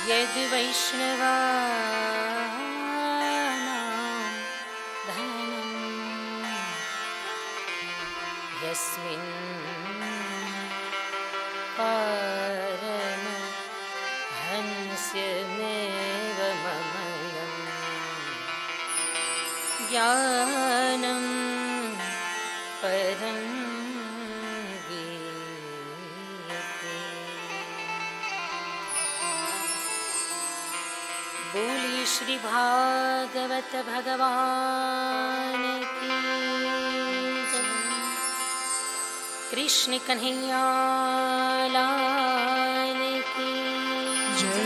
यदि वैष्णवानां धनं यस्मिन् परमहंस्यमेव ममयम् ज्ञानं परं बोली श्री भागवत भगवान की जय। कृष्ण कन्हैया लाल की जय।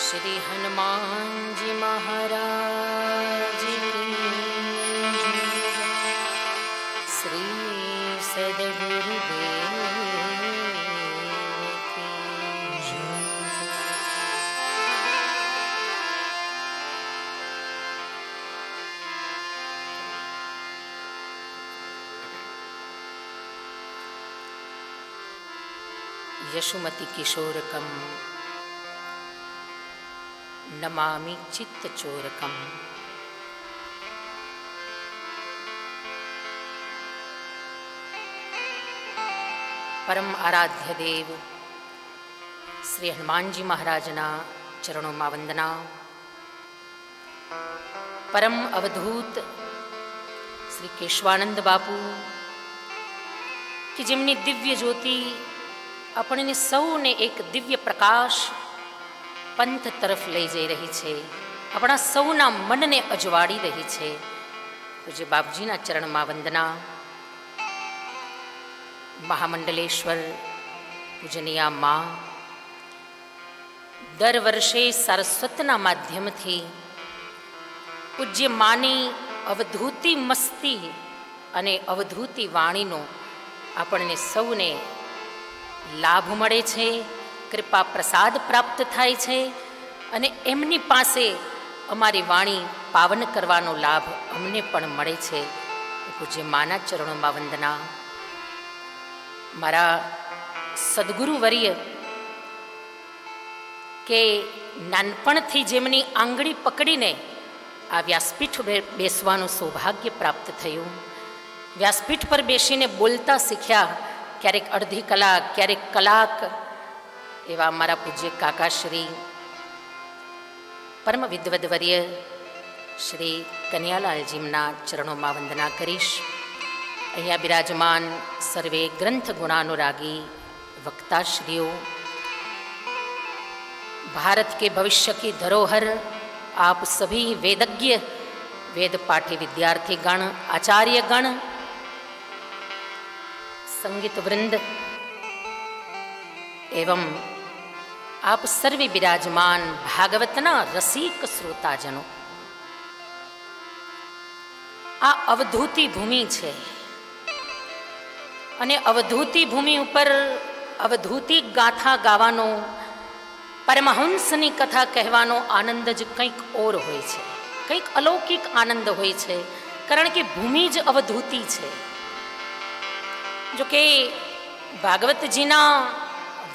श्री हनुमान जी महाराज की जय। श्री सद्गुरुदेव की जय। यशुमति किशोरकं नमामि चित्तचोरकं। परम आराध्य देव श्री हनुमान जी महाराजना चरणों में वंदना। परम अवधूत श्री केशवानंद बापू कि जेमनी दिव्य ज्योति अपने सौने एक दिव्य प्रकाश पंथ तरफ लई जई रही है, अपना सौना मन ने अजवाड़ी रही है। पूज्य बापजीना चरण में वंदना। महामंडलेश्वर पूजनीया माँ दर वर्षे सारस्वतना माध्यम थी पूज्य मानी अवधूति मस्ती अने अवधूति वाणीनो आपणे सौने लाभ मळे छे, कृपा प्रसाद प्राप्त थाय छे अने एमनी पासे अमारी वाणी पावन करवानो लाभ अमने पण मळे छे। पूज्य माना चरणों में वंदना। मारा सद्गुरुवर्य के नानपणथी जेमनी आंगળી पकड़ीने आ व्यासपीठ बेसवानुं सौभाग्य प्राप्त थयुं। व्यासपीठ पर बेसीने बोलता शीख्या, क्यारेक अर्धी कलाक क्यारेक कलाक। एवा मारा पूज्य काकाश्री परम विद्वद्वर्य श्री कन्यालालजीमना चरणों में वंदना करीश। अहींया बिराजमान सर्वे ग्रंथ गुणानुरागी वक्ताश्रीओ, भारत के भविष्य की धरोहर आप सभी वेदज्ञ, वेद पाठी विद्यार्थी गण, आचार्य गण, संगीत वृंद एवं आप सर्वे विराजमान भागवतना रसिक श्रोताजनों। आ अवधूति भूमि छे अने अवधूति भूमि पर अवधूति गाथा गावानो, परमहंसनी कथा कहवानो आनंद ज कंईक और होय छे, कंईक अलौकिक आनंद होय छे, कारण के भूमि ज अवधूति छे। जो कि भागवत जीना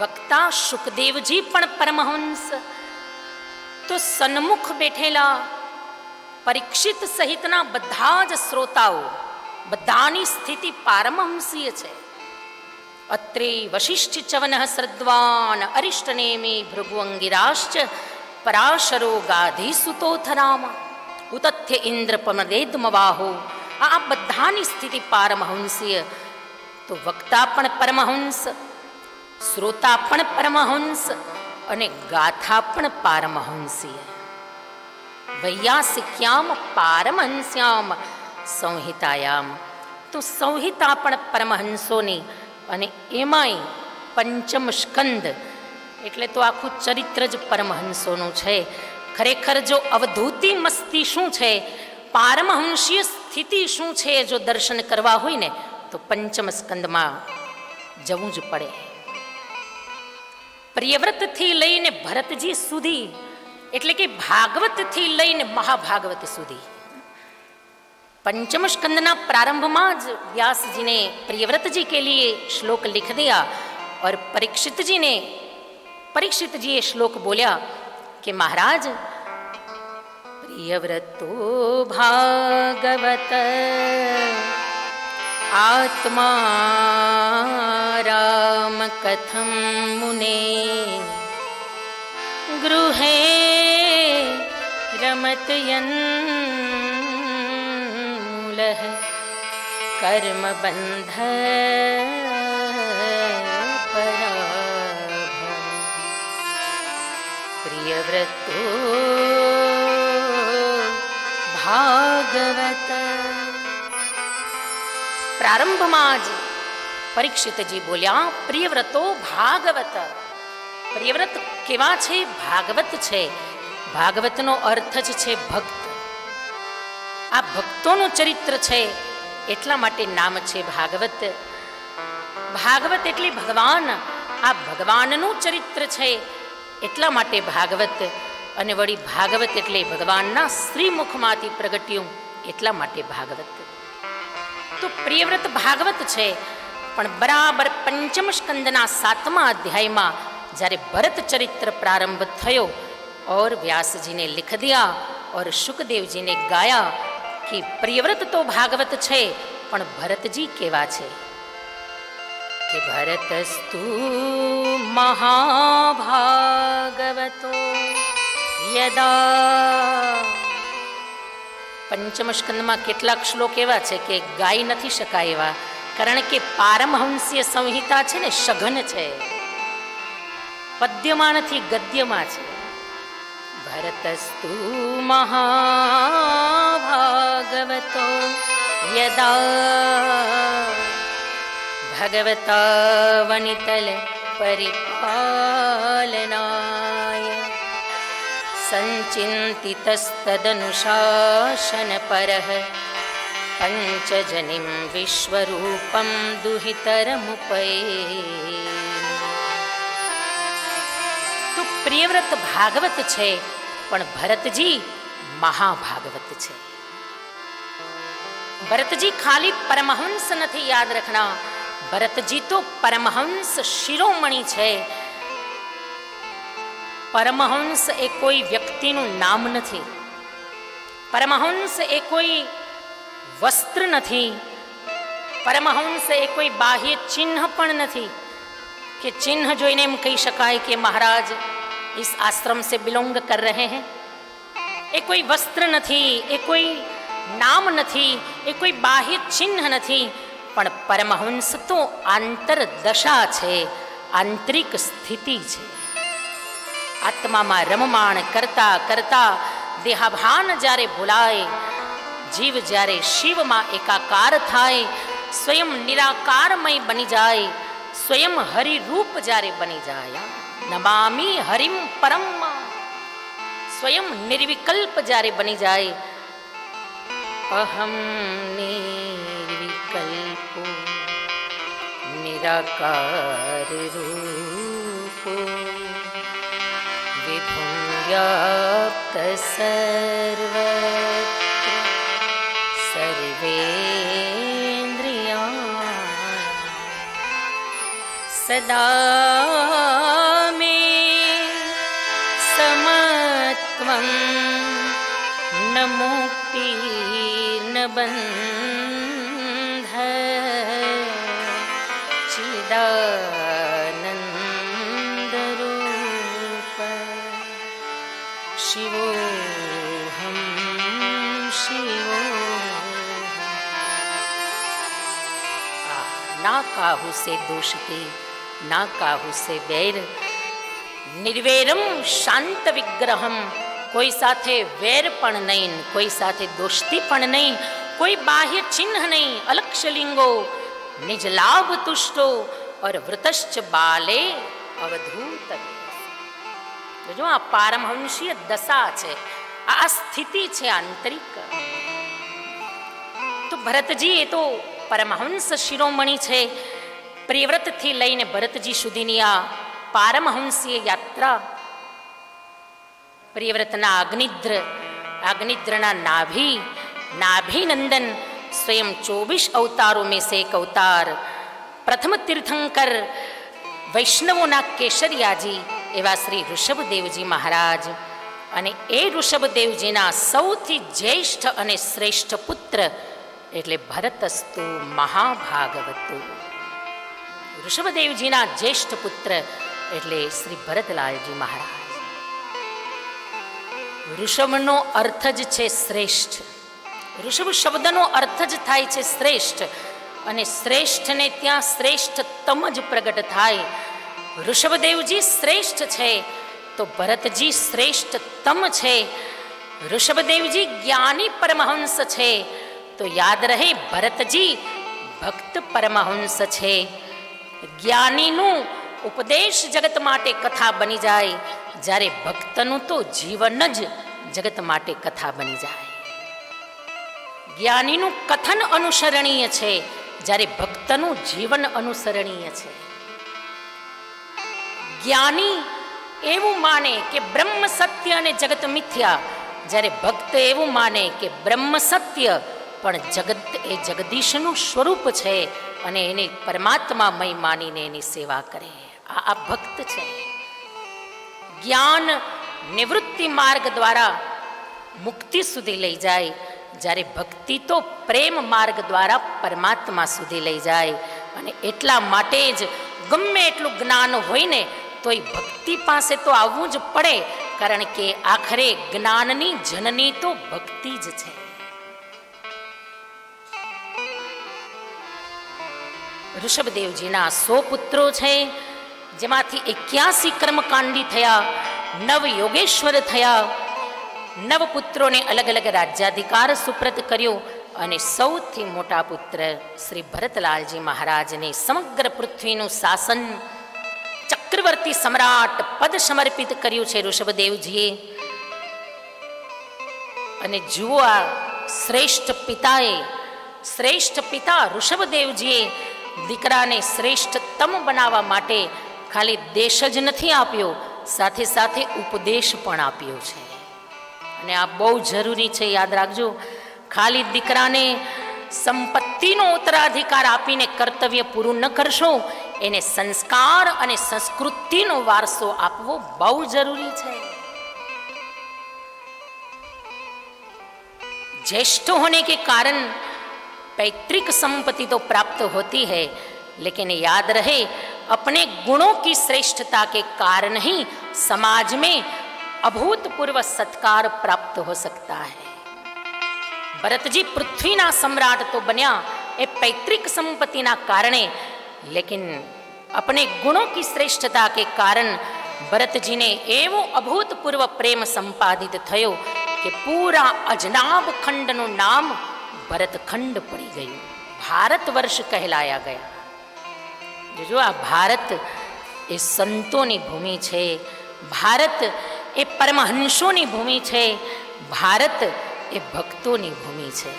वक्ता शुकदेवजी पण परमहंस, तो सन्मुख बैठेला परीक्षित सहितना बधा ज श्रोताओ बधानी स्थिति पारमहंसीय छे। अत्रे वशिष्ठ चवनः श्रद्वान अरिष्टनेमी भृगुअंगिराश्च पराशरो गाधिसुतोथ राम उतथ्य इंद्र पमरेद्मवाहो। आ बधानी स्थिति पारमहंसीय। तो वक्ता पण परमहंस, श्रोता पण परमहंस अने गाथा पण पारमहंसीय। वैयासिक्याम पारमहंस्याम संहितायाम। तो संहिता पण परमहंसोनी अने एमांय पंचम स्कंद एटले तो आखुं चरित्र ज परमहंसोनुं छे। खरेखर जो अवधूति मस्ती शुं छे, पारमहंसीय स्थिति शुं छे, जो दर्शन करवा होय ने तो पंचम स्कंद में जवुं ज पड़े। प्रियव्रत थी लईने भरतजी सुधी, एटले कि भागवत थी लईने महाभागवत सुधी। पंचम स्कंदना प्रारंभ में ज व्यास जी ने प्रियव्रत जी के लिए श्लोक लिख दिया और परीक्षित जी ने પરીક્ષિતજી એ શ્લોક બોલ્યા કે મહારાજ, પ્રિયવ્રતો ભાગવત આત્મા રામ કથમ મુને ગૃહે રમતયન્મૂલઃ કર્મ બંધ પરાભવ. પ્રિયવ્રતો ભાગવત. પ્રારંભમાં જ પરીક્ષિતજી બોલ્યા, પ્રિયવ્રતો ભાગવત. પ્રિયવ્રત કેવા છે? ભાગવત છે. ભાગવતનો અર્થ જ છે ભક્ત. આ ભક્તોનું ચરિત્ર છે એટલા માટે નામ છે ભાગવત. ભાગવત એટલે ભગવાન. આ ભગવાનનું ચરિત્ર છે એટલા માટે ભાગવત. અને વળી ભાગવત એટલે ભગવાનના શ્રીમુખમાંથી પ્રગટ્યું એટલા માટે ભાગવત. તો પ્રિયવ્રત ભાગવત છે. પણ બરાબર પંચમ સ્કંદના 7મા અધ્યાયમાં જ્યારે ભરત ચરિત્ર પ્રારંભ થયો और व्यास जी ने लिख दिया और शुकदेव जी ने गाया कि प्रियव्रत तो भागवत छे पण भरत जी केवा छे कि भरतस्तु महाभागवतो यदा. पंचम स्कंद में કેટલાક શ્લોક એવા છે કે ગાઈ નથી શકાય એવા, કારણ કે પારમહંસીય સંહિતા છે ને સઘન છે, પદ્યમાં નથી ગદ્યમાં છે. भरतस्तु महाभागवतो यदा भगवता वनितल परिपालनाय संचिन्तितस्तदनुशासनपरः पंचजनिं विश्वरूपं दुहितरमुपये. तो प्रियव्रत भागवत છે પણ ભરતજી મહાભાગવત છે. ભરતજી ખાલી પરમહંસ નથી, યાદ રાખના. ભરતજી તો પરમહંસ શિરોમણી છે. પરમહંસ એ કોઈ વ્યક્તિનું નામ નથી. પરમહંસ એ કોઈ વસ્ત્ર નથી. પરમહંસ એ કોઈ બાહ્ય ચિહ્ન પણ નથી कि चिन्ह જોઈને એમ કહી શકાય કે महाराज इस आश्रम से बिलोंग कर रहे हैं. એ કોઈ વસ્ત્ર નથી, એ કોઈ નામ નથી, એ કોઈ બાહ્ય ચિહ્ન નથી. પણ પરમહંસ તો આંતરદશા છે, આંતરિક સ્થિતિ છે. આત્મામાં રમમાણ કરતા કરતા દેહાભાન જ્યારે ભૂલાય, જીવ જ્યારે શિવમાં એકાકાર થાય, સ્વયં નિરાકારમય બની જાય, स्वयं हरिरूप जारे बनी जाया. नमामि हरिम परम. स्वयं निर्विकल्प जारे बनी जाए. अहम निर्विकल्पो निराकार रूपो विभुं व्याप्त सर्वत्र सर्वेन्द्रिया सदा में समत्वं न मुक्ति न बंध चिदानंद रूप शिवोहम शिवोहम. ना काहू से दोषते ना काहू से वैर. निर्वैरम शांत विग्रहम. कोई साथे वैर पण नहीं, कोई साथे दोस्ती पण नहीं, कोई बाह्य चिन्ह नहीं. अलक्षलिंगो निज लाभ तुष्टो और वृतश्च बाले अवधूत. जो आ पारमहंसीय दशा है, आ स्थिति है आंतरिक. तो भरतजी ये तो परमहंस शिरोमणि है. प्रियव्रत थी लईने भरतजी सुधीनी आ पारमहंसीय यात्रा. प्रियव्रतना अग्निद्र, अग्निद्रना नाभि, नाभिनंदन स्वयं 24 अवतारों में से एक अवतार. प्रथम तीर्थंकर वैष्णवोना केशरियाजी એવા શ્રી ઋષભદેવજી મહારાજ અને એ ઋષભદેવજીના સૌથી જ્યેષ્ઠ અને શ્રેષ્ઠ પુત્ર એટલે ભરતસ્તુ મહાભાગવતો. ઋષભદેવજીના જ્યેષ્ઠ પુત્ર એટલે શ્રી ભરતલાલજી મહારાજ. ઋષભનો અર્થ જ છે શ્રેષ્ઠ. ઋષભ શબ્દનો અર્થ જ થાય છે શ્રેષ્ઠ, અને શ્રેષ્ઠને ત્યાં શ્રેષ્ઠતમ જ પ્રગટ થાય. ઋષભદેવજી શ્રેષ્ઠ છે તો ભરતજી શ્રેષ્ઠતમ છે. ઋષભદેવજી જ્ઞાની પરમહંસ છે તો યાદ રહે ભરતજી ભક્ત પરમહંસ છે. જ્ઞાનીનું ઉપદેશ જગત માટે કથા બની જાય, જ્યારે ભક્તનું તો જીવન જ જગત માટે કથા બની જાય. જ્ઞાનીનું કથન અનુસરણીય છે, જ્યારે ભક્તનું જીવન અનુસરણીય છે. જ્ઞાની એવું માને કે બ્રહ્મ સત્ય અને જગત મિથ્યા, જ્યારે ભક્ત એવું માને કે બ્રહ્મ સત્ય પણ જગત એ જગદીશનું સ્વરૂપ છે અને એને પરમાત્મામય માનીને એની સેવા કરે. આ ભક્ત છે. જ્ઞાન નિવૃત્તિ માર્ગ દ્વારા મુક્તિ સુધી લઈ જાય, જ્યારે ભક્તિ તો પ્રેમ માર્ગ દ્વારા પરમાત્મા સુધી લઈ જાય. અને એટલા માટે જ ગમે એટલું જ્ઞાન હોય ને તોય ભક્તિ પાસે તો આવવું જ પડે, કારણ કે આખરે જ્ઞાનની જનની તો ભક્તિ જ છે. ઋષભદેવજીના 100 પુત્રો છે, જેમાંથી 81 કર્મકાંડી થયા, 9 યોગેશ્વર થયા. 9 પુત્રોને અલગ અલગ રાજ્યાધિકાર સુપ્રત કર્યો, અને સૌથી મોટા પુત્ર શ્રી ભરતલાલજી મહારાજને સમગ્ર પૃથ્વીનું શાસન ચક્રવર્તી સમ્રાટ પદ સમર્પિત કર્યું છે ઋષભદેવજીએ. અને જુઓ, આ શ્રેષ્ઠ પિતા ઋષભદેવજીએ દીકરાને શ્રેષ્ઠતમ બનાવવા માટે ખાલી દેશ જ નથી આપ્યો, સાથે સાથે ઉપદેશ પણ આપ્યો છે. અને આ બહુ જરૂરી છે, યાદ રાખજો. ખાલી દીકરાને સંપત્તિનો ઉત્તરાધિકાર આપીને કર્તવ્ય પૂરું ન કરશો, એને સંસ્કાર અને સંસ્કૃતિનો વારસો આપવો બહુ જરૂરી છે. ज्येष्ठ होने के कारण पैतृक संपत्ति तो प्राप्त होती है, लेकिन याद रहे अपने गुणों की श्रेष्ठता के कारण ही समाज में अभूतपूर्व सत्कार प्राप्त हो सकता है. भरतजी पृथ्वीना सम्राट तो बन्या ए पैतृक संपत्तिना कारणे, लेकिन अपने गुणों की श्रेष्ठता के कारण भरतजी ने एवो अभूतपूर्व प्रेम संपादित थयो कि पूरा अजनाब खंडનું નામ ભરતખંડ પડી ગયું. ભારત વર્ષ કહેલાયા ગયા. જો આ ભારત એ સંતોની ભૂમિ છે, ભારત એ પરમહંસોની ભૂમિ છે, ભારત એ ભક્તોની ભૂમિ છે.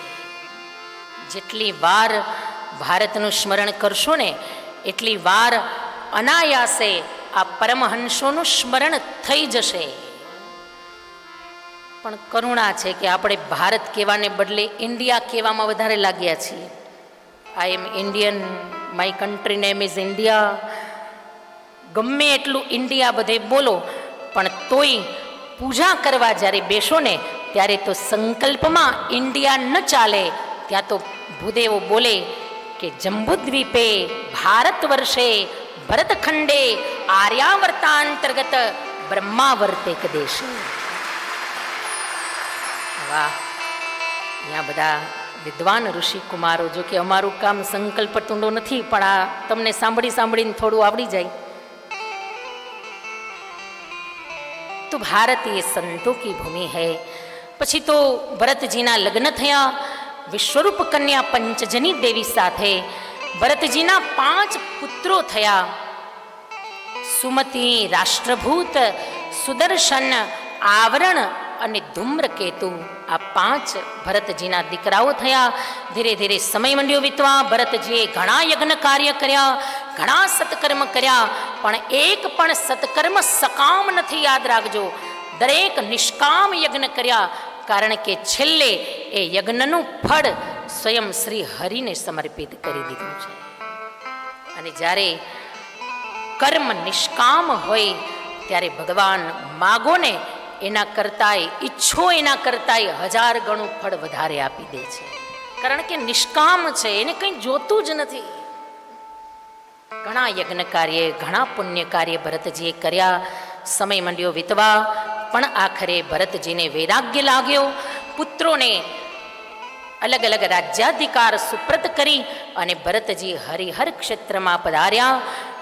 જેટલી વાર ભારતનું સ્મરણ કરશો ને એટલી વાર અનાયાસે આ પરમહંસોનું સ્મરણ થઈ જશે. પણ કરુણા છે કે આપણે ભારત કહેવાને બદલે ઇન્ડિયા કહેવામાં વધારે લાગ્યા છીએ. I am Indian, my country name is India. ગમે એટલું ઇન્ડિયા બધે બોલો, પણ તોય પૂજા કરવા જ્યારે બેસો ને ત્યારે તો સંકલ્પમાં ઇન્ડિયા ન ચાલે. ત્યાં તો ભૂદેવો બોલે કે જંબુદ્વીપે ભારત વર્ષે ભરતખંડે આર્યાવર્તાંતર્ગત બ્રહ્માવર્તેક દેશે. વાહ! અહીંયા બધા વિદ્વાન ઋષિ કુમારો, જો કે અમારું કામ સંકલ્પ ટૂંડો નથી, પણ આ તમને સાંભળીને થોડું આવડી જાય. તો ભારત એ સંતો કી ભૂમિ હૈ. પછી તો ભરતજીના લગ્ન થયા વિશ્વરૂપ કન્યા પંચજની દેવી સાથે. ભરતજીના 5 પુત્રો થયા. સુમતિ, રાષ્ટ્રભૂત, સુદર્શન, આવરણ અને ધૂમ્રકેતુ. આ 5 ભરતજીના દીકરાઓ થયા. ધીરે ધીરે સમય મંડ્યો વીતવા. ભરતજીએ ઘણા યજ્ઞ કાર્ય કર્યા, ઘણા સત્કર્મ કર્યા, પણ એક પણ સત્કર્મ સકામ નથી. યાદ રાખજો, દરેક નિષ્કામ યજ્ઞ કર્યા, કારણ કે છેલ્લે એ યજ્ઞનું ફળ સ્વયં શ્રી હરિને સમર્પિત કરી દીધું છે. અને જ્યારે કર્મ નિષ્કામ હોય ત્યારે ભગવાન માગો ને એના કરતાંય, ઈચ્છો એના કરતાંય 1000 ગણું ફળ વધારે આપી દે છે. કારણ કે નિષ્કામ છે, એને કંઈ જોતું જ નથી. ઘણા યજ્ઞ કાર્ય, ઘણા પુણ્ય કાર્ય ભરતજીએ કર્યા. સમય મંડ્યો વીતવા, પણ આખરે ભરતજીને વૈરાગ્ય લાગ્યો. પુત્રોને અલગ અલગ રાજ્યાધિકાર સુપ્રત કરી અને ભરતજી હરિહર ક્ષેત્રમાં પધાર્યા.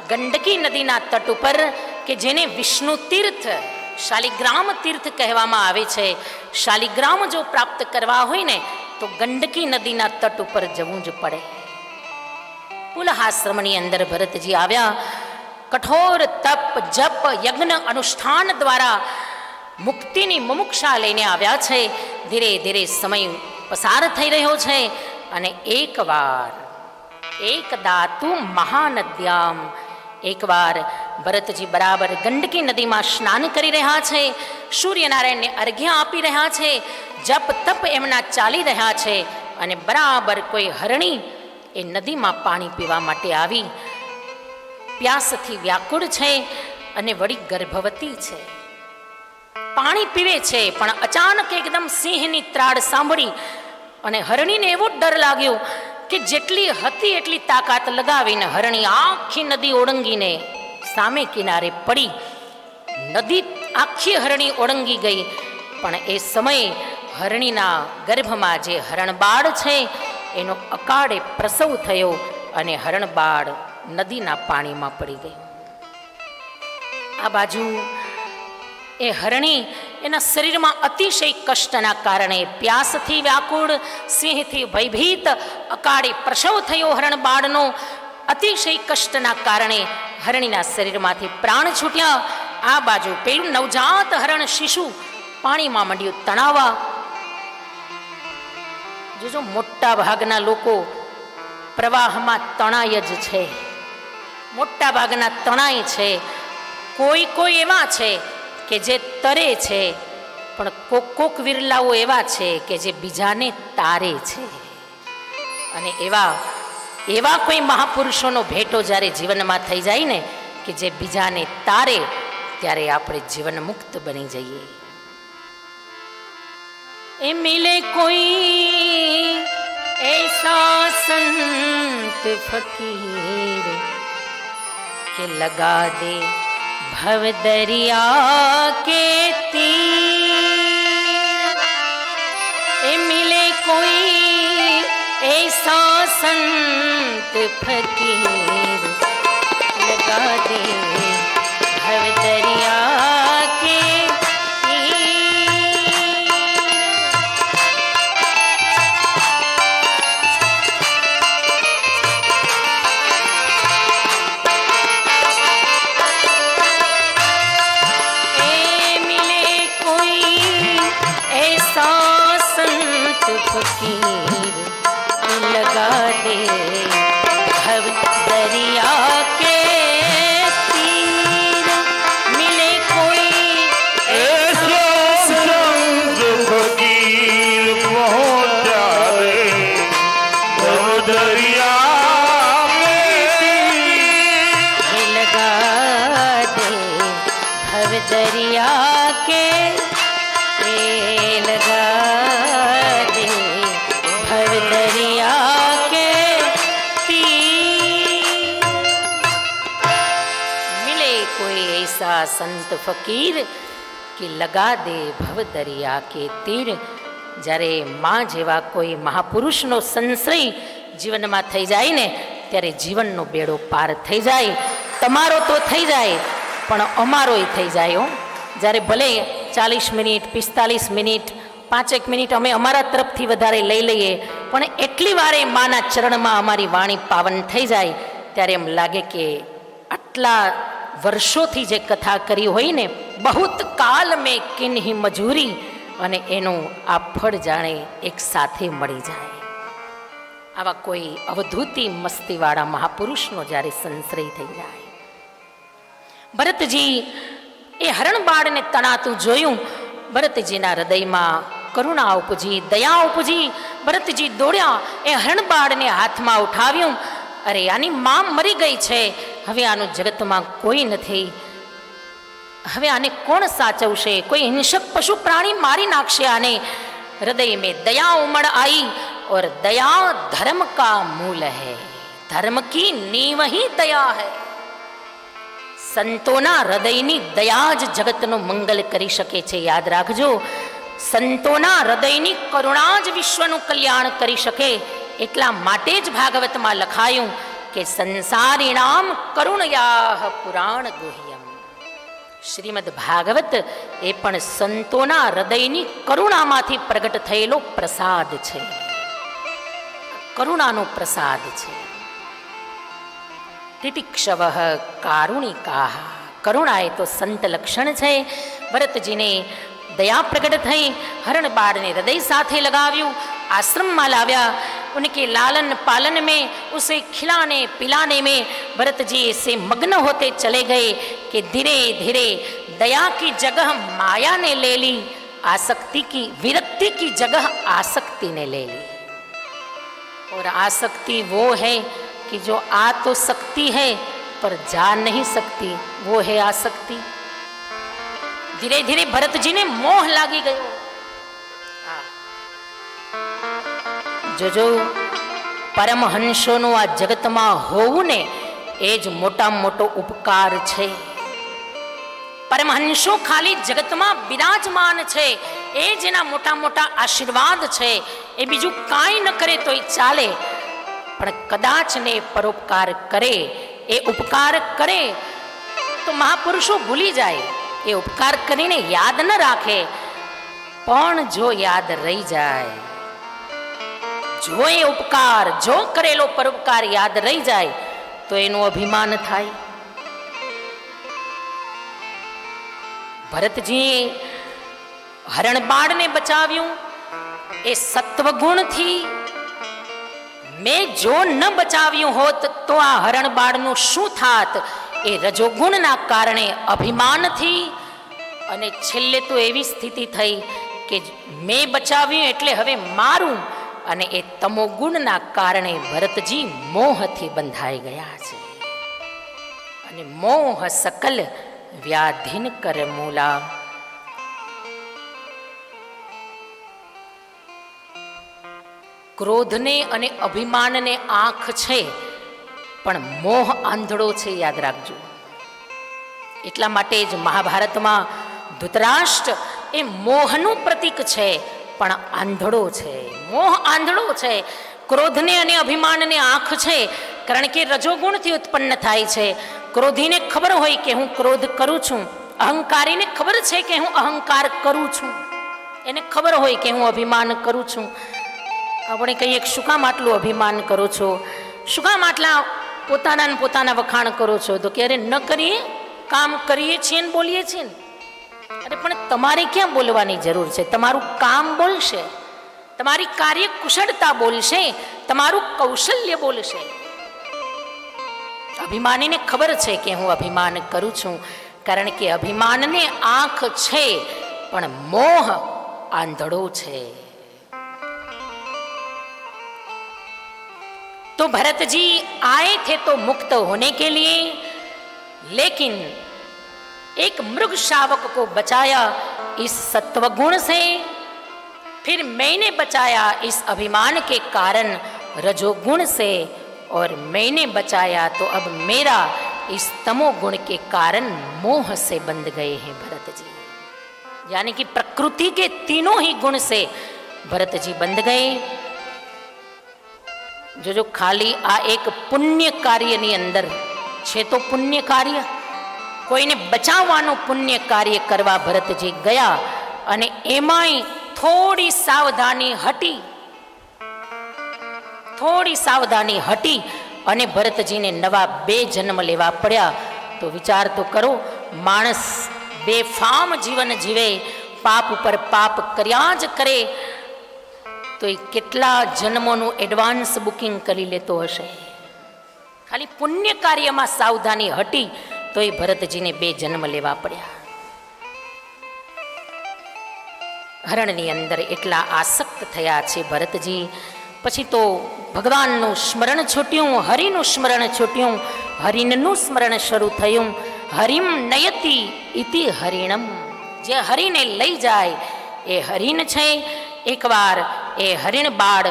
ગંડકી નદીના તટ ઉપર, કે જેને વિષ્ણુ તીર્થ, શાલિગ્રામ તીર્થ કહેવામાં આવે છે. શાલિગ્રામ જો પ્રાપ્ત કરવા હોય ને તો ગંડકી નદીના તટ ઉપર જવું જ પડે. પુલહાશ્રમની અંદર ભરતજી આવ્યા. કઠોર તપ, જપ, યજ્ઞ, અનુષ્ઠાન દ્વારા મુક્તિની મુમુક્ષા લઈને આવ્યા છે. ધીરે ધીરે સમય પસાર થઈ રહ્યો છે અને એકવાર એકદાતુ મહાનદ્યામ, એકવાર ભરતજી બરાબર ગંડકી નદીમાં સ્નાન કરી રહ્યા છે. સૂર્યનારાયણને અર્ઘ્ય આપી રહ્યા છે. જપ તપ એમના ચાલી રહ્યા છે અને બરાબર કોઈ હરણી એ નદીમાં પાણી પીવા માટે આવી. પ્યાસથી વ્યાકુળ છે અને વળી ગર્ભવતી છે. પાણી પીવે છે, પણ અચાનક એકદમ સિંહની ત્રાડ સાંભળી અને હરણીને એવો ડર લાગ્યો કે જેટલી હતી એટલી તાકાત લગાવીને હરણી આખી નદી ઓળંગીને સામે કિનારે પડી. નદી આખી હરણી ઓળંગી ગઈ, પણ એ સમયે હરણીના ગર્ભમાં જે હરણબાળ છે એનો અકાળે પ્રસવ થયો અને હરણબાળ નદીના પાણીમાં પડી ગયું. આ બાજુ એ હરણી એના શરીરમાં અતિશય કષ્ટના કારણે, પ્યાસથી વ્યાકુળ, સિંહથી ભયભીત, અકાળે પ્રસવ થયો હરણબાળનો. અતિશય કષ્ટના કારણે હરણીના શરીરમાંથી પ્રાણ છૂટ્યા. આ બાજુ પેલું નવજાત હરણ શિશુ પાણીમાં મંડ્યું તણાવા. જો મોટા ભાગના લોકો પ્રવાહમાં તણાય જ છે, મોટા ભાગના તણાય છે. કોઈ કોઈ એવા છે કે જે તરે છે, પણ કોક વિરલાઓ એવા છે કે જે બીજાને તારે છે. અને એવા કોઈ મહાપુરુષોનો ભેટો જ્યારે જીવનમાં થઈ જાય ને કે જે બીજાને તારે, ત્યારે આપણે જીવન મુક્ત બની જઈએ. એ મિલે કોઈ ऐसा संत फकीर के लगा दे भव दरिया के तीर. ए मिले कोई ऐसा संत फकीर लगा दे भव दरिया के फकीर लगा दे भव दरिया के तीर. मिले कोई ऐसा संत फकीर पहुंचा दे भव दरिया में लगा दे भव दरिया के लगा दे भव दरिया के तीर. मिले कोई ऐसा संत फकीर કે લગા દે ભવ દરિયા કે તીર. જ્યારે માં જેવા કોઈ મહાપુરુષનો સંશ્રય જીવનમાં થઈ જાય ને ત્યારે જીવનનો બેડો પાર થઈ જાય. તમારો તો થઈ જાય, પણ અમારોય થઈ જાય હો. જ્યારે ભલે 40 મિનિટ, 45 મિનિટ, 5 મિનિટ અમે અમારા તરફથી વધારે લઈ લઈએ, પણ એટલી વારે માના ચરણમાં અમારી વાણી પાવન થઈ જાય ત્યારે એમ લાગે કે આટલા વર્ષોથી જે કથા કરી હોય ને, બહુત કાલ મેં કિન્હી મજૂરી, અને એનું આ ફળ જાણે એક સાથે મળી જાય. આવા કોઈ અવધૂતી મસ્તીવાળા મહાપુરુષનો જ્યારે સંશ્રય થઈ જાય. ભરતજી એ હરણબાળને તણાતું જોયું. ભરતજીના હૃદયમાં કરુણા ઉપજી, દયા ઉપજી. ભરતજી દોડ્યા, એ હરણબાળને હાથમાં ઉઠાવ્યું. અરે આની માં મરી ગઈ છે, હવે આનું જગતમાં કોઈ નથી. હવે આને કોણ સાચવશે? કોઈ હિંસક પશુ પ્રાણી મારી નાખશે આને. હૃદય में दया उमड़ आई और दया धर्म का मूल है. धर्म की नींव ही दया है. સંતોના હૃદયની દયા જ જગતનું મંગલ કરી શકે છે. યાદ રાખજો, સંતોના હૃદયની કરુણા જ વિશ્વનું કલ્યાણ કરી શકે. એટલા માટે જ ભાગવતમાં લખાયું કે સંસારીણામ કરુણયાહ પુરાણ ગુહ્યમ. શ્રીમદ ભાગવત એ પણ સંતોના હૃદયની કરુણામાંથી પ્રગટ થયેલો પ્રસાદ છે, કરુણાનો પ્રસાદ છે. તિતિક્ષવ કારુણિકા, કરુણા એ તો સંત લક્ષણ છે. ભરતજીને દયા પ્રગટ થઈ, હરણ બાળને હૃદય સાથે લગાવ્યું, आश्रम में लाव्या. उनके लालन पालन में, उसे खिलाने पिलाने में भरत जी ऐसे मग्न होते चले गए कि धीरे धीरे दया की जगह माया ने ले ली, आसक्ति की विरक्ति की जगह आसक्ति ने ले ली. और आसक्ति वो है कि जो आ तो सकती है पर जा नहीं सकती, वो है आसक्ति. धीरे धीरे भरत जी ने मोह लागी गयो. जो परमहंसोનું આ જગતમાં હોવું ને એ જ મોટામાં મોટો ઉપકાર છે. પરમહંસો ખાલી જગતમાં બિરાજમાન છે, એ જ એના મોટા મોટા આશીર્વાદ છે. એ બીજું કાંઈ ન કરે તોય ચાલે, પણ કદાચ ને પરોપકાર કરે, એ ઉપકાર કરે તો મહાપુરુષો ભૂલી જાય. એ ઉપકાર કરીને યાદ ન રાખે, પણ જો યાદ રહી જાય, જો એ ઉપકાર, જો કરેલો પરોપકાર યાદ રહી જાય તો એનું અભિમાન થાય. ભરતજીએ હરણબાળને બચાવ્યું એ સત્વગુણથી. મેં જો ન બચાવ્યું હોત તો આ હરણબાળનું શું થાત? એ રજોગુણના કારણે, અભિમાનથી. અને છેલ્લે તો એવી સ્થિતિ થઈ કે મેં બચાવ્યું એટલે હવે મારું. અને એ તમોગુણના કારણે ભરતજી મોહથી બંધાઈ ગયા છે. અને મોહ સકલ વ્યાધિન કર મૂલા. ક્રોધને અને અભિમાનને આંખ છે, પણ મોહ આંધળો છે, યાદ રાખજો. એટલા માટે જ મહાભારતમાં ધૃતરાષ્ટ્ર એ મોહનું પ્રતીક છે, પણ આંધળો છે. મોહ આંધળો છે. ક્રોધને અને અભિમાનને આંખ છે, કારણ કે રજોગુણથી ઉત્પન્ન થાય છે. ક્રોધીને ખબર હોય કે હું ક્રોધ કરું છું, અહંકારીને ખબર છે કે હું અહંકાર કરું છું, એને ખબર હોય કે હું અભિમાન કરું છું. આપણે કહીએ શું કામ આટલું અભિમાન કરો છો, શું કામ આટલા પોતાના વખાણ કરો છો? તો કે અરે ન કરીએ, કામ કરીએ છીએ ને બોલીએ છીએ ને. અરે પણ તમારે ક્યાં બોલવાની જરૂર છે? તમારું કામ બોલશે, તમારી કાર્ય કુશળતા બોલશે, તમારું કૌશલ્ય બોલશે. અભિમાનીને ખબર છે કે હું અભિમાન કરું છું, કારણ કે અભિમાનને આંખ છે, પણ મોહ આંધળો છે. तो भरत जी आए थे तो मुक्त होने के लिए, लेकिन एक मृग शावक को बचाया इस सत्वगुण से, फिर मैंने बचाया इस अभिमान के कारण रजोगुण से, और मैंने बचाया तो अब मेरा इस तमोगुण के कारण मोह से बंध गए हैं भरत जी. यानी कि प्रकृति के तीनों ही गुण से भरत जी बंध गए. जो खाली आ एक पुण्य कार्यની અંદર છે તો પુણ્ય કાર્ય, કોઈને બચાવવાનું પુણ્ય કાર્ય કરવા ભરતજી ગયા, અને એમાંય થોડી સાવધાની હટી અને ભરતજીને નવા 2 જન્મ લેવા પડ્યા. તો વિચાર તો કરો, માણસ બેફામ જીવન જીવે, પાપ ઉપર પાપ કર્યા જ કરે, તો એ કેટલા જન્મોનું એડવાન્સ બુકિંગ કરી લેતો હશે. ખાલી પુણ્ય કાર્યમાં સાવધાની હટી તો એ ભરતજીને 2 જન્મ લેવા પડ્યા. હરણની અંદર એટલા આસક્ત થયા છે ભરતજી. પછી તો ભગવાનનું સ્મરણ છૂટ્યું, હરિનું સ્મરણ છૂટ્યું, હરિનું સ્મરણ શરૂ થયું. હરિમ નયતિ ઇતિ હરિણમ. જે હરિને લઈ જાય એ હરિણ છે. એકવાર એ હરિણ બાળ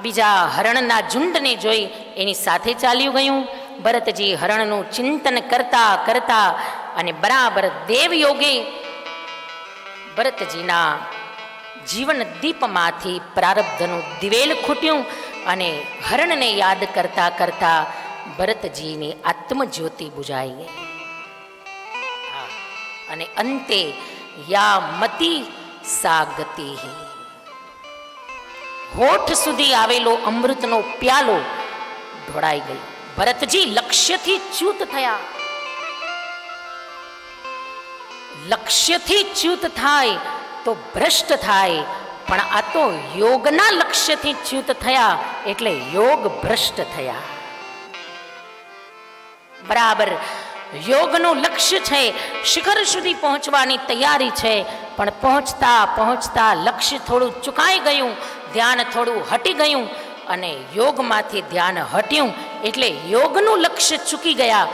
બીજા હરણના ઝુંડને જોઈ એની સાથે ચાલ્યું ગયું. ભરતજી હરણનું ચિંતન કરતા કરતા અને બરાબર દેવયોગે ભરતજીના જીવન દીપમાંથી પ્રારબ્ધનું દિવેલ ખૂટ્યું અને હરણને યાદ કરતા કરતા ભરતજીની આત્મજ્યોતિ બુઝાઈ ગઈ. અને અંતે યા મતિ સા ગતિ. હોઠ સુધી આવેલો અમૃતનો પ્યાલો ઢોળાઈ ગયો. ભરતજી લક્ષ્યથી ચ્યુત થયા. લક્ષ્યથી ચ્યુત થાય તો ભ્રષ્ટ થાય, પણ આ તો યોગના લક્ષ્યથી ચ્યુત થયા એટલે યોગ ભ્રષ્ટ થયા. બરાબર યોગનું લક્ષ્ય છે, શિખર સુધી પહોંચવાની તૈયારી છે, પણ પહોંચતા પહોંચતા લક્ષ્ય થોડું ચૂકાઈ ગયું, ધ્યાન થોડું હટી ગયું અને યોગમાંથી ધ્યાન હટ્યું એટલે યોગનું લક્ષ્ય ચૂકી ગયા.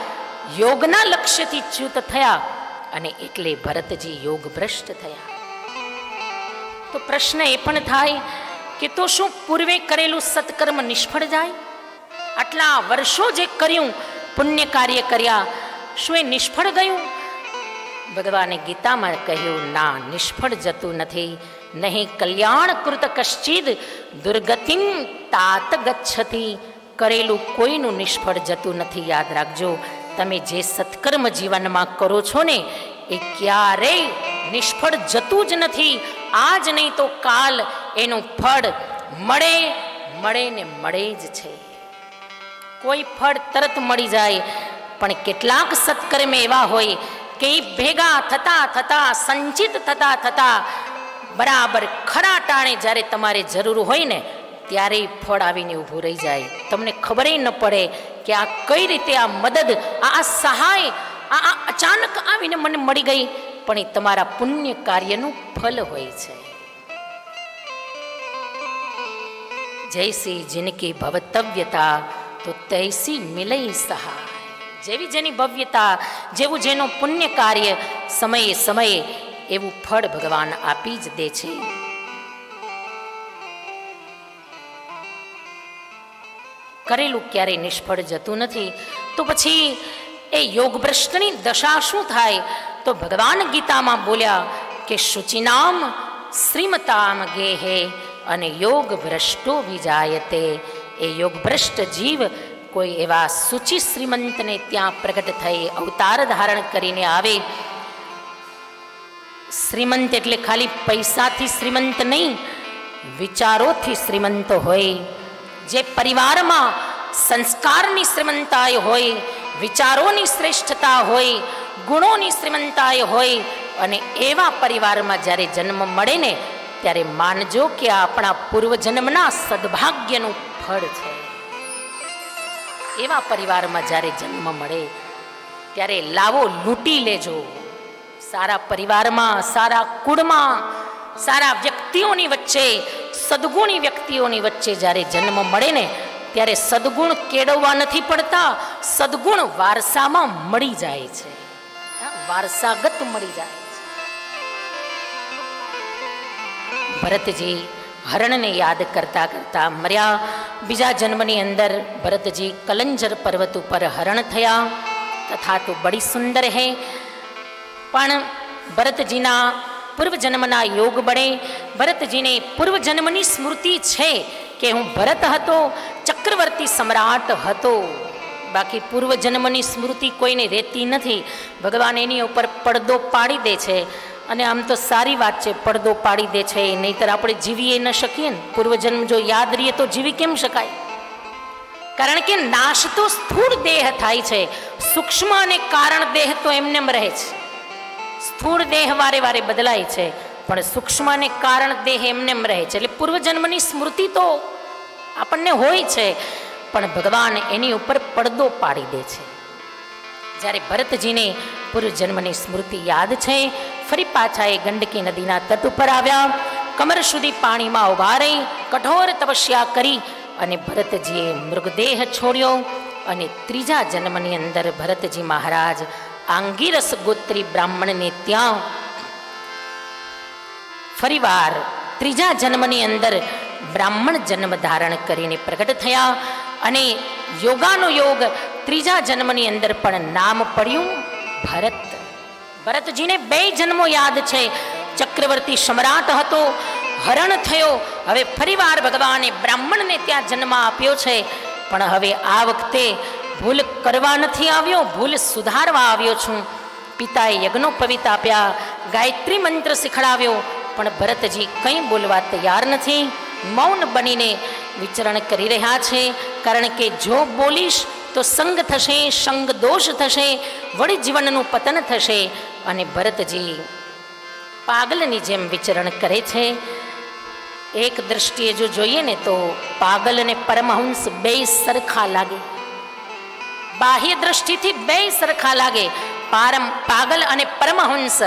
યોગના લક્ષ્યથી ચ્યુત થયા અને એટલે ભરતજી યોગ ભ્રષ્ટ થયા. તો પ્રશ્ન એ પણ થાય કે તો શું પૂર્વે કરેલું સત્કર્મ નિષ્ફળ જાય? આટલા વર્ષો જે કર્યું પુણ્ય કાર્ય કર્યા, શું એ નિષ્ફળ ગયું? ભગવાને ગીતામાં કહ્યું, ના, નિષ્ફળ જતું નથી. નહીં કલ્યાણ કૃત કશ્ચિદ દુર્ગતિમ તાત ગચ્છતિ. કરેલું કોઈનું નિષ્ફળ જતું નથી. યાદ રાખજો, તમે જે સત્કર્મ જીવનમાં કરો છો ને એ ક્યારેય નિષ્ફળ જતું જ નથી. આજ નહીં તો કાલ એનું ફળ મળે ને મળે જ છે. કોઈ ફળ તરત મળી જાય, પણ કેટલાક સત્કર્મ એવા હોય કે એ ભેગા થતા થતા સંચિત થતા થતા બરાબર ખરા ટાણે જ્યારે તમારે જરૂર હોય ને ત્યારે ફળ આવીને ઊભું રહી જાય. તમને ખબર ન પડે કે આ કઈ રીતે આ મદદ, આ સહાય આ અચાનક આવીને મને મળી ગઈ, પણ એ તમારા પુણ્ય કાર્યનું ફલ હોય છે. જૈસી જિનકી ભવતવ્યતા તો તૈસી મિલઈ સહાય. જેવી જેની ભવ્યતા, જેવું જેનું પુણ્ય કાર્ય, સમયે સમયે એવું ફળ ભગવાન આપી જ દે છે. કરેલું ક્યારેય નિષ્ફળ જતું નથી. તો પછી એ યોગભ્રષ્ટની દશા શું થાય? તો ભગવાન ગીતામાં બોલ્યા કે શુચિનામ શ્રીમતામ ગેહે અને યોગ ભ્રષ્ટો વિજાયતે. એ યોગભ્રષ્ટ જીવ કોઈ એવા સૂચિ શ્રીમંતને ત્યાં પ્રગટ થઈ અવતાર ધારણ કરીને આવે. શ્રીમંત એટલે ખાલી પૈસાથી શ્રીમંત નહીં, વિચારોથી શ્રીમંત હોય. જે પરિવારમાં સંસ્કારની શ્રીમંતાઈ હોય, વિચારોની શ્રેષ્ઠતા હોય, ગુણોની શ્રીમંતાઈ હોય, અને એવા પરિવારમાં જ્યારે જન્મ મળે ને ત્યારે માનજો કે આપણા પૂર્વજન્મના સદભાગ્યનું ફળ છે. એવા પરિવારમાં જ્યારે જન્મ મળે ત્યારે લાવો લૂંટી લેજો. સારા પરિવારમાં, સારા કુળમાં, સારા વ્યક્તિઓની વચ્ચે, સદગુણી વ્યક્તિઓની વચ્ચે જ્યારે જન્મ મળે ને ત્યારે સદગુણ કેળવવા નથી પડતા, સદગુણ વારસામાં મળી જાય છે, વારસાગત મળી જાય છે. ભરતજી હરણને યાદ કરતા કરતા મર્યા. બીજા જન્મની અંદર ભરતજી કલંજર પર્વત ઉપર હરણ થયા. કથા તો બડી સુંદર હૈ, પણ ભરતજીના પૂર્વજન્મના યોગ બળે ભરતજીને પૂર્વજન્મની સ્મૃતિ છે કે હું ભરત હતો, ચક્રવર્તી સમ્રાટ હતો. બાકી પૂર્વજન્મની સ્મૃતિ કોઈને રહેતી નથી. ભગવાન એની ઉપર પડદો પાડી દે છે. અને આમ તો સારી વાત છે, પડદો પાડી દે છે, નહીંતર આપણે જીવીએ ન શકીએ ને. પૂર્વજન્મ જો યાદ રહીએ તો જીવી કેમ શકાય? કારણ કે નાશ તો સ્થૂળ દેહ થાય છે, સૂક્ષ્મ અને કારણ દેહ તો એમનેમ રહે છે. સ્થૂળ દેહ વારે વારે બદલાય છે, પણ સૂક્ષ્મ અને કારણ દેહ એમનેમ રહે છે. એટલે પૂર્વજન્મની સ્મૃતિ તો આપણને હોય છે, પણ ભગવાન એની ઉપર પડદો પાડી દે છે. જ્યારે ભરતજીને પૂર્વજન્મની સ્મૃતિ યાદ છે, ફરી પાછા એ ગંડકી નદીના તટ ઉપર આવ્યા. કમર સુધી પાણીમાં ઉભા રહી કઠોર તપસ્યા કરી અને ભરતજીએ મૃગદેહ છોડ્યો. અને ત્રીજા જન્મની અંદર ભરતજી મહારાજ આંગીરસ ગોત્રી બ્રાહ્મણને ત્યાં ફરીવાર ત્રીજા જન્મની અંદર બ્રાહ્મણ જન્મ ધારણ કરીને પ્રગટ થયા અને યોગાનો યોગ ત્રીજા જન્મની અંદર પણ નામ પડ્યું ભરત. ભરતજીને 2 જન્મો યાદ છે. ચક્રવર્તી સમ્રાટ હતો, હરણ થયો, હવે ફરીવાર ભગવાને બ્રાહ્મણને ત્યાં જન્મ આપ્યો છે. પણ હવે આ વખતે ભૂલ કરવા નથી આવ્યો, ભૂલ સુધારવા આવ્યો છું. પિતાએ યજ્ઞોપવિત આપ્યા, ગાયત્રી મંત્ર શીખડાવ્યો, પણ ભરતજી કંઈ બોલવા તૈયાર નથી. મૌન બનીને વિચરણ કરી રહ્યા છે. કારણ કે જો બોલીશ તો સંગ થશે, સંગ દોષ થશે, વળી જીવનનું પતન થશે. અને ભરતજી પાગલની જેમ વિચરણ કરે છે. એક દ્રષ્ટિએ જો જોઈએ ને તો પાગલ અને પરમહંસ 2 સરખા લાગે. બાહ્ય દ્રષ્ટિથી 2 સરખા લાગે, પાગલ અને પરમહંસ.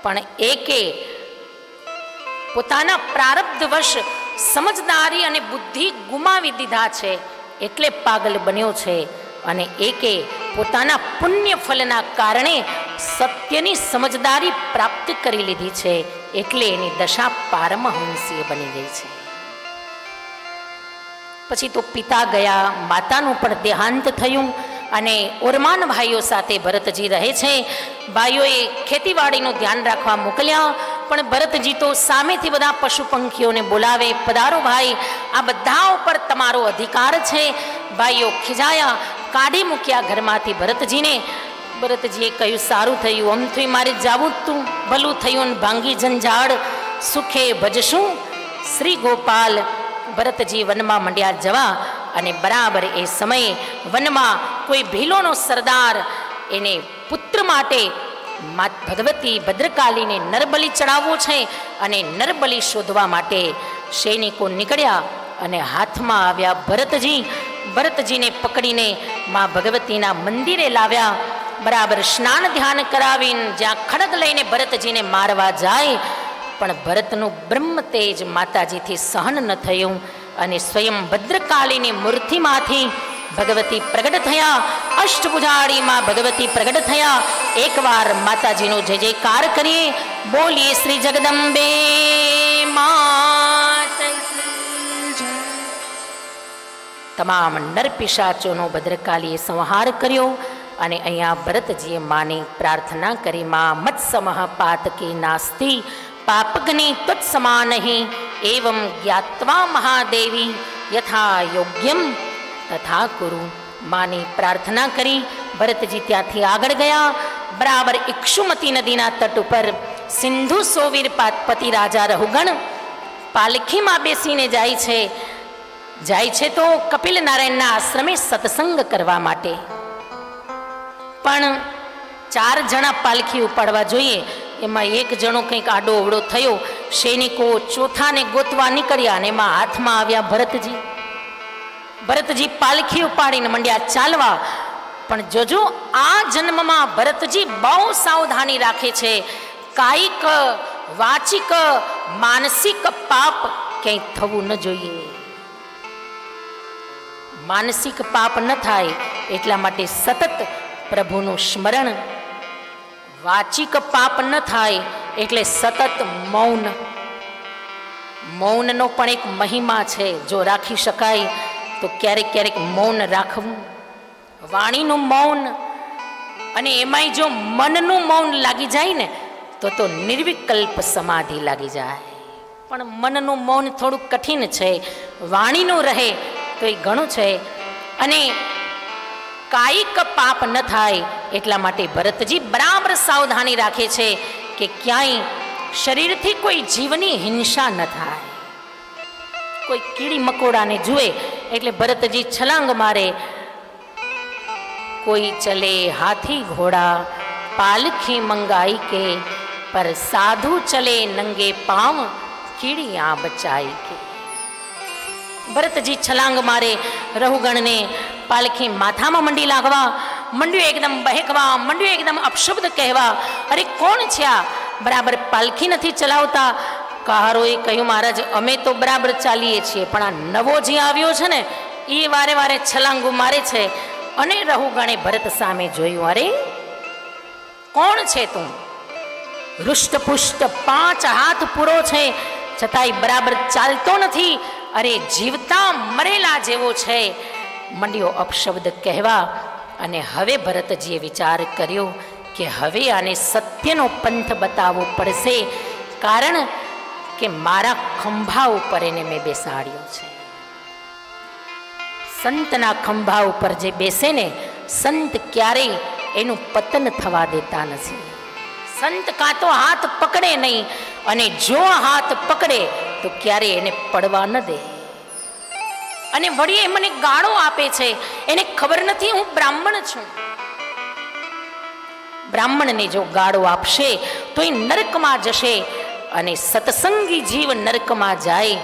પણ એકે પોતાના પ્રારબ્ધવશ સમજદારી અને બુદ્ધિ ગુમાવી દીધા છે એટલે પાગલ બન્યો છે, અને એકે પોતાના પુણ્ય ફલના કારણે સત્યની સમજદારી પ્રાપ્ત કરી લીધી છે એટલે એની દશા પારમહંસીય બની ગઈ છે. પછી તો પિતા ગયા, માતાનું પણ દેહાંત થયું અને ઓરમાન ભાઈઓ સાથે ભરતજી રહે છે. ભાઈઓએ ખેતીવાડીનું ધ્યાન રાખવા મોકલ્યા, પણ ભરતજી તો સામેથી બધા પશુ પંખીઓને બોલાવે, પધારો ભાઈ, આ બધા ઉપર તમારો અધિકાર છે. ભાઈઓ ખીજાયા, કાઢી મૂક્યા ઘરમાંથી ભરતજીને. ભરતજીએ કહ્યું, સારું થયું, આમ તો મારે જાવું જ તું, ભલું થયું ને ભાંગી જંજાળ, સુખે ભજશું શ્રી ગોપાલ. ભરતજી વનમાં મંડ્યા જવા, અને બરાબર એ સમયે વનમાં કોઈ ભીલોનો સરદાર એને પુત્ર માટે ભગવતી ભદ્રકાલીને નરબલી ચડાવવો છે, અને નરબલી શોધવા માટે સૈનિકો નીકળ્યા અને હાથમાં આવ્યા ભરતજી. ભરતજીને પકડીને મા ભગવતીના મંદિરે લાવ્યા. બરાબર સ્નાન ધ્યાન કરાવીને જ્યાં ખડગ લઈને ભરતજીને મારવા જાય, પણ ભરતનું બ્રહ્મ તેજ માતાજીથી સહન ન થયું, અને સ્વયં ભદ્રકાળીની મૂર્તિમાંથી ભગવતી પ્રગટ થયા. અષ્ટભુજાળીમાં ભગવતી પ્રગટ થયા. એકવાર માતાજીનો જય જયકાર કરીએ, બોલીએ શ્રી જગદંબે માત. તમામ નરપિશાચોનો ભદ્રકાલીએ સંહાર કર્યો. અને અહીંયા ભરતજીએ માની પ્રાર્થના કરી, મા મત્સમઃ પાતકી નાસ્તિ પાપગ્નિ તત્સમાનહિ એવં જ્ઞાત્વા મહાદેવી યથા યોગ્યમ તથા કુરુ. માની પ્રાર્થના કરી ભરતજી ત્યાંથી આગળ ગયા. બરાબર ઇક્ષુમતી નદીના તટ ઉપર સિંધુ સોવીર પતિ રાજા રહુગણ પાલખીમાં બેસીને જાય છે તો કપિલ નારાયણના આશ્રમે સત્સંગ કરવા માટે. પણ 4 જણા પાલખી ઉપાડવા જોઈએ, એમાં એક જણો કંઈક આડો અવળો થયો. સૈનિકો ચોથાને ગોતવા નીકળ્યા અને એમાં હાથમાં આવ્યા ભરતજી. ભરતજી પાલખી ઉપાડીને મંડ્યા ચાલવા. પણ જોજો આ જન્મમાં ભરતજી બહુ સાવધાની રાખે છે. કાયિક, વાચિક, માનસિક પાપ ક્યાંય થવું ન જોઈએ. માનસિક પાપ ન થાય એટલા માટે સતત પ્રભુનું સ્મરણ, વાચિક પાપ ન થાય એટલે સતત મૌન. મૌનનો પણ એક મહિમા છે, જો રાખી શકાય તો ક્યારેક ક્યારેક મૌન રાખવું, વાણીનું મૌન. અને એમાંય જો મનનું મૌન લાગી જાય ને તો નિર્વિકલ્પ સમાધિ લાગી જાય. પણ મનનું મૌન થોડું કઠિન છે, વાણીનું રહે તો એ ઘણું છે. અને કાયિક પાપ ન થાય એટલા માટે ભરતજી બરાબર સાવધાની રાખે છે કે ક્યાંય શરીરથી કોઈ જીવની હિંસા ન થાય. કોઈ કીડી મકોડાને જુએ એટલે ભરતજી છલાંગ મારે. કોઈ ચલે હાથી ઘોડા પાલખી મંગાઈ કે, પર સાધુ ચલે નંગે પામ કીડી આ બચાઈ કે. ભરતજી છલાંગ મારે, રહુગણને પાલખી માથામાં મંડી લાગવા મંડ્યું, એકદમ બહેકવા મંડ્યું, એકદમ અપશબ્દ કહેવા. અરે કોણ છે આ, બરાબર પાલખી નથી ચલાવતા. કહારોએ કહ્યું, મહારાજ અમે તો બરાબર ચાલીએ છીએ, પણ આ નવો જે આવ્યો છે ને એ વારે વારે છલાંગુ મારે છે. અને રહુગણે ભરત સામે જોયું, અરે કોણ છે તું? હૃષ્ટપુષ્ટ 5 હાથ પૂરો છે, છતાંય બરાબર ચાલતો નથી. અરે જીવતા મરેલા જેવો છે. મંડ્યો અપશબ્દ કહેવા. અને હવે ભરતજીએ વિચાર કર્યો કે હવે આને સત્યનો પંથ બતાવવો પડશે, કારણ કે મારા ખંભા ઉપર એને મેં બેસાડ્યો છે. સંતના ખંભા ઉપર જે બેસે ને, સંત ક્યારેય એનું પતન થવા દેતા નથી. સંત કાં તો હાથ પકડે નહીં, અને જો હાથ પકડે તો ક્યારેય એને પડવા ન દે. અને વળી એ મને ગાળો આપે છે, એને ખબર નથી હું બ્રાહ્મણ છું. બ્રાહ્મણને જો ગાળો આપશે તો એ નરકમાં જશે, અને સત્સંગી જીવ નરકમાં જાય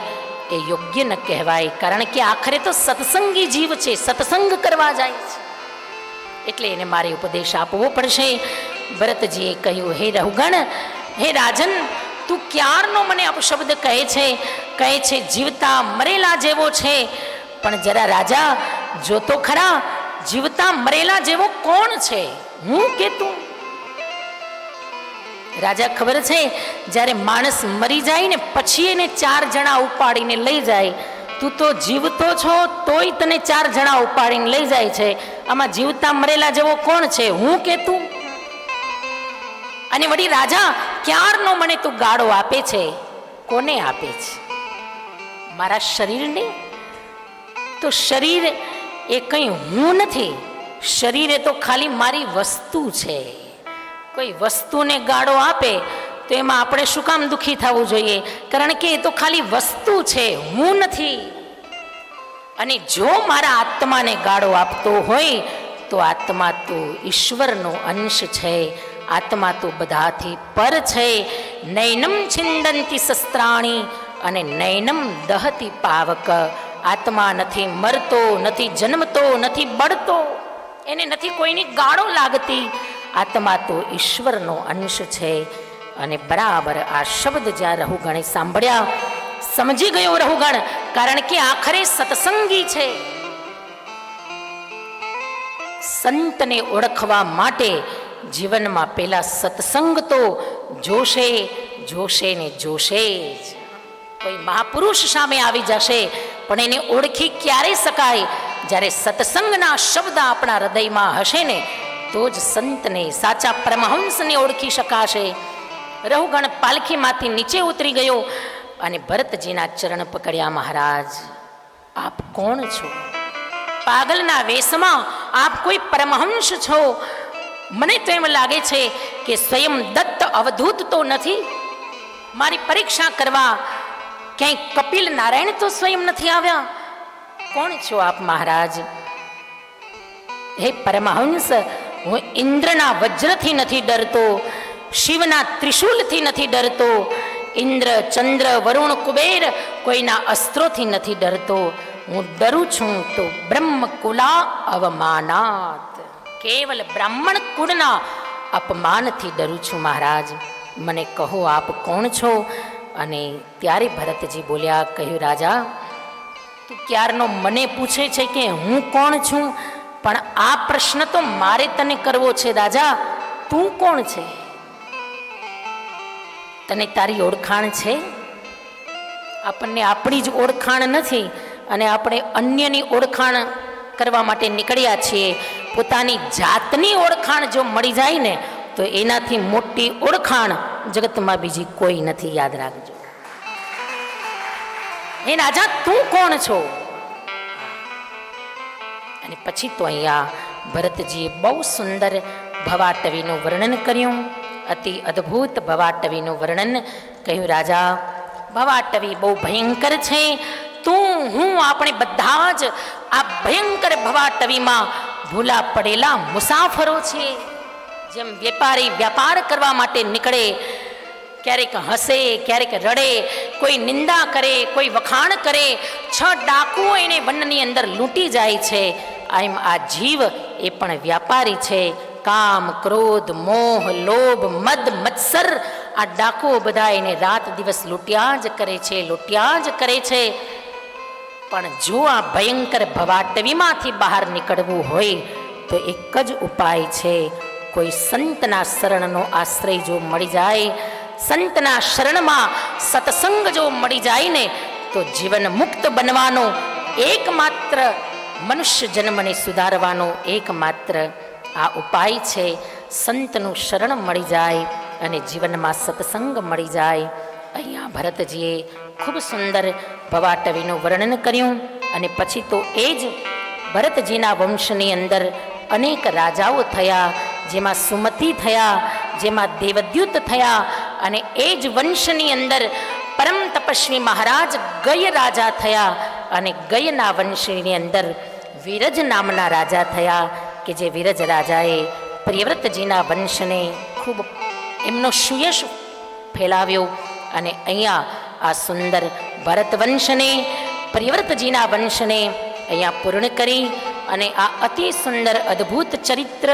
એ યોગ્ય ન કહેવાય, કારણ કે આખરે તો સત્સંગી જીવ છે, સત્સંગ કરવા જાય છે. એટલે એને મારે ઉપદેશ આપવો પડશે. ભરતજીએ કહ્યું, હે રહુગણ, હે રાજન, તું ક્યારનો મને અપશબ્દ કહે છે જીવતા મરેલા જેવો છે. પણ જરા રાજા જોતો ખરા, જીવતા મરેલા જેવો કોણ છે, હું કે તું? રાજા ખબર છે, જ્યારે માણસ મરી જાય ને પછી એને 4 જણા ઉપાડીને લઈ જાય. તું તો જીવતો છો તોય તને 4 જણા ઉપાડીને લઈ જાય છે. આમાં જીવતા મરેલા જેવો કોણ છે, હું કે તું? અને વળી રાજા ક્યારનો મને તું ગાળો આપે છે. કોને આપે છે? મારા શરીરને? તો શરીર એ કંઈ હું નથી. શરીર એ તો ખાલી મારી વસ્તુ છે. કોઈ વસ્તુને ગાળો આપે તો એમાં આપણે શું કામ દુઃખી થવું જોઈએ? કારણ કે એ તો ખાલી વસ્તુ છે, હું નથી. અને જો મારા આત્માને ગાળો આપતો હોય તો આત્મા તો ઈશ્વરનો અંશ છે. આત્મા તો બધાથી પર છે. નૈનમ છિંદંતી શસ્ત્રાણી અને નૈનમ દહતી પાવક. આત્મા નથી મરતો, નથી જન્મતો, નથી બળતો, એને નથી કોઈની ગાળો લાગતી. આત્મા તો ઈશ્વરનો અંશ છે. અને બરાબર આ શબ્દ જ્યાં રહુગણે સાંભળ્યા, સમજી ગયો રહુગણ, કારણ કે આખરે સત્સંગી છે. સંતને ઓળખવા માટે જીવનમાં પેલા સત્સંગ તો જોશે ને જોશે જ. કોઈ મહાપુરુષ સામે આવી જશે, પણ એને ઓળખી ક્યારે શકાય? જ્યારે સત્સંગના શબ્દ આપણા હૃદયમાં હશે ને તો જ સંતને, સાચા પરમહંસને ઓળખી શકાશે. રહુગણ પાલખીમાંથી નીચે ઉતરી ગયો અને ભરતજીના ચરણ પકડ્યા. મહારાજ, આપ કોણ છો? પાગલના વેશમાં આપ કોઈ પરમહંસ છો? મને તો એમ લાગે છે કે સ્વયં દત્ત અવધૂત તો નથી. મારી પરીક્ષા કરવા ક્યાંય કપિલ નારાયણ તો સ્વયં નથી આવ્યા. કોણ છો આપ મહારાજ? હે પરમહંસ, હું ઇન્દ્રના વજ્રથી નથી ડરતો, શિવના ત્રિશૂલથી નથી ડરતો, ઇન્દ્ર, ચંદ્ર, વરુણ, કુબેર કોઈના અસ્ત્રોથી નથી ડરતો. હું ડરું છું તો બ્રહ્મ કુલા અવમાનાત, કેવલ બ્રાહ્મણ કુળના અપમાનથી ડરું છું. મહારાજ, મને કહો આપ કોણ છો? અને ત્યારે ભરતજી બોલ્યા, કહ્યું, રાજા, તું ક્યારનો મને પૂછે છે કે હું કોણ છું, પણ આ પ્રશ્ન તો મારે તને કરવો છે. રાજા, તું કોણ છે? તને તારી ઓળખાણ છે? આપણને આપણી જ ઓળખાણ નથી, અને આપણે અન્યની ઓળખાણ કરવા માટે નીકળ્યા છીએ. પોતાની જાતની ઓળખાણ જો મળી જાય ને તો એનાથી મોટી ઓળખાણ જગતમાં બીજી કોઈ નથી. યાદ રાખજો. હે રાજા, તું કોણ છો? અને પછી તો અહીંયા ભરતજીએ બહુ સુંદર ભવાટવીનું વર્ણન કર્યું. અતિ અદ્ભુત ભવાટવીનું વર્ણન કહ્યું. રાજા, ભવાટવી બહુ ભયંકર છે. તું, હું, આપણે બધા જ આ ભયંકર ભવાટવીમાં ભૂલા પડેલા મુસાફરો છીએ. જેમ વેપારી વ્યાપાર કરવા માટે નીકળે, ક્યારેક હસે, ક્યારેક રડે, કોઈ નિંદા કરે, કોઈ વખાણ કરે. 6 ડાકુઓ એને વનની અંદર લૂંટી જાય છે. એમ આ જીવ એ પણ વ્યાપારી છે. કામ, ક્રોધ, મોહ, લોભ, મદ, મત્સર, આ ડાકુઓ બધા એને રાત દિવસ લૂંટ્યા જ કરે છે, લૂંટ્યા જ કરે છે. પણ જો આ ભયંકર ભવાટવીમાંથી બહાર નીકળવું હોય તો એક જ ઉપાય છે, કોઈ સંતના શરણનો આશ્રય જો મળી જાય, સંતના શરણમાં સત્સંગ જો મળી જાય ને, તો જીવન મુક્ત બનવાનો એકમાત્ર મનુષ્ય જન્મને સુધારવાનો એકમાત્ર આ ઉપાય છે. સંતનું શરણ મળી જાય અને જીવનમાં સત્સંગ મળી જાય. અહીંયા ભરતજીએ ખૂબ સુંદર ભવાટવીનું વર્ણન કર્યું. અને પછી તો એ જ ભરતજીના વંશની અંદર અનેક રાજાઓ થયા, જેમાં સુમતિ થયા, જેમાં દેવદ્યુત થયા, અને એ જ વંશની અંદર પરમ તપસ્વી મહારાજ ગય રાજા થયા. અને ગયના વંશની અંદર વિરજ નામના રાજા થયા, કે જે વિરજ રાજાએ પ્રિયવ્રતજીના વંશને ખૂબ એમનો સુયશ ફેલાવ્યો. અને અહીંયા આ સુંદર ભરત વંશને, પ્રિયવ્રતજીના વંશને અહીંયા પૂર્ણ કરી અને આ અતિ સુંદર અદ્ભુત ચરિત્ર,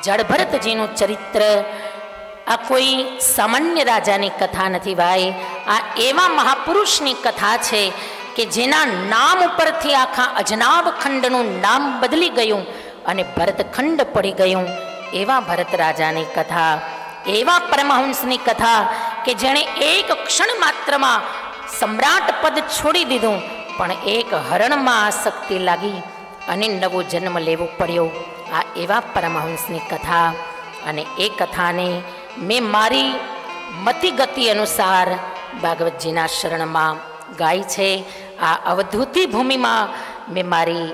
જળભરતજીનું ચરિત્ર, આ કોઈ સામાન્ય રાજાની કથા નથી ભાઈ. આ એવા મહાપુરુષની કથા છે કે જેના નામ ઉપરથી આખા અજનાબ ખંડનું નામ બદલી ગયું અને ભરતખંડ પડી ગયું. એવા ભરત રાજાની કથા, એવા પરમહંસની કથા કે જેણે એક ક્ષણ માત્રમાં સમ્રાટ પદ છોડી દીધું, પણ એક હરણમાં આસક્તિ લાગી અને નવો જન્મ લેવો પડ્યો. આ એવા પરમહંસની કથા. અને એ કથાને મેં મારી મતિગતિ અનુસાર ભાગવતજીના શરણમાં ગાઈ છે. આ અવધૂતિ ભૂમિમાં મેં મારી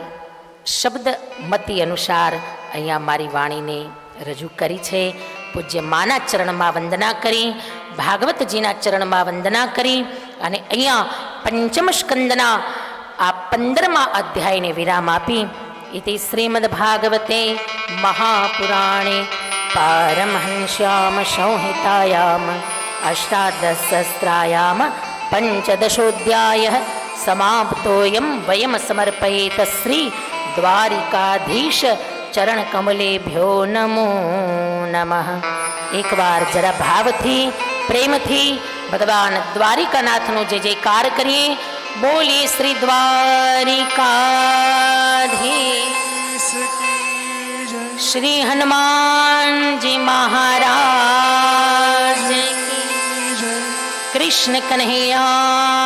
શબ્દ મતિ અનુસાર અહીંયા મારી વાણીને રજૂ કરી છે. પૂજ્ય માના ચરણમાં વંદના કરી, ભાગવતજીના ચરણમાં વંદના કરી અને અહીંયા પંચમ સ્કંદના આ 15મા અધ્યાયને વિરામ આપી. ઇતિ શ્રીમદ ભાગવતે મહાપુરાણે પારમહંસ્યામ સંહિતાયામ અષ્ટાદશસ્ત્રાયામ પંચદશોધ્યાય સમાપ્તોયમ વયમ સમર્પયેત શ્રી દ્વારિકાધીશ ચરણ કમલેભ્યો નમો નમઃ. એકવાર જરા ભાવથી, પ્રેમથી ભગવાન દ્વારિકાનાથનો જય જયકાર કરીએ. બોલીએ શ્રી દ્વારિકાધીશ, શ્રી હનુમાનજી મહારાજ, કૃષ્ણ કન્હૈયા